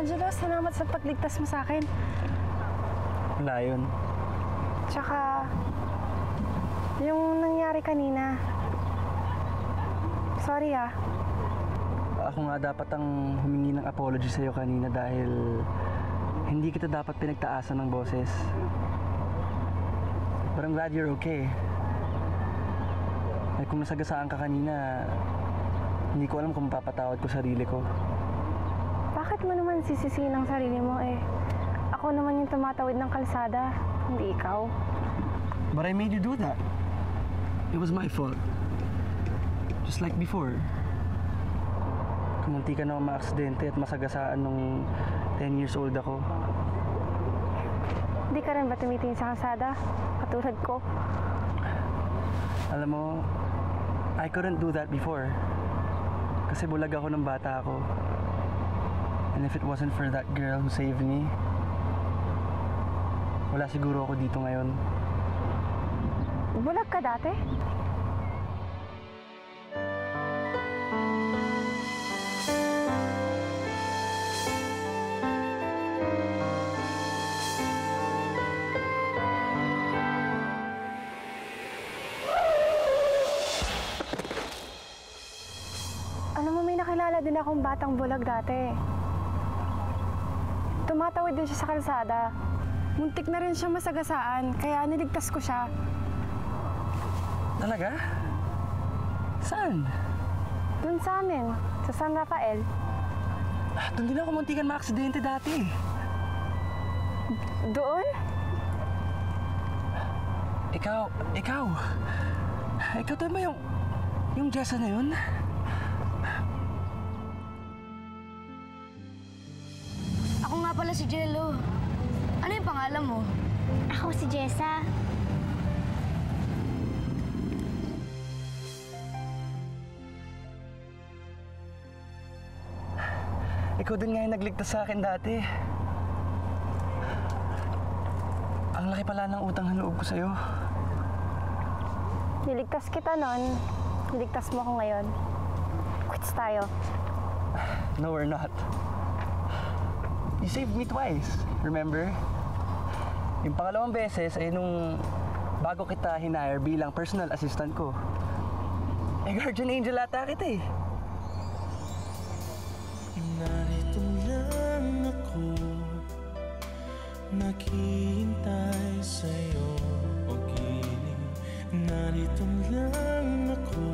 Angelo, salamat sa pagligtas mo sa akin. Wala yun. Tsaka, yung nangyari kanina. Sorry ah. Ako nga dapat ang humingi ng apology sa'yo kanina dahil hindi kita dapat pinagtaasan ng boses. But I'm glad you're okay. Ay kung nasagasaan ka kanina, hindi ko alam kung mapapatawad ko sarili ko. Bakit mo naman sisisihin ang sarili mo eh? Ako naman yung tumatawid ng kalsada, hindi ikaw. But I made you do that. It was my fault. Just like before. Kumunti ka naman ma-aksidente at masagasaan nung 10 years old ako. Hindi ka rin ba tumitingin sa kalsada? Katulad ko. Alam mo, I couldn't do that before. Kasi bulag ako ng bata ako. And if it wasn't for that girl who saved me, wala siguro ako dito ngayon. Bulag ka dati? Alam mo, may nakilala din akong batang bulag dati. Tumatawid din siya sa kalsada. Muntik na rin siya masagasaan, kaya niligtas ko siya. Talaga? Saan? Doon sa amin, sa San Rafael. Doon din ako muntikan ma-aksidente dati. Doon? Ikaw tayo ba yung Jessa na yun? Ako nga pala si Jello. Ano yung pangalan mo? Ako si Jessa. Ikaw din nga yung nagligtas sa akin dati. Ang laki pala ng utang na loob ko sa'yo. Niligtas kita nun. Niligtas mo ako ngayon. Quits tayo. No, we're not. You saved me twice, remember? Yung pangalawang beses ay nung bago kita hinire bilang personal assistant ko. Eh, guardian angel ata kita eh. Narito lang ako, naghihintay sa'yo, o giling. Narito lang ako.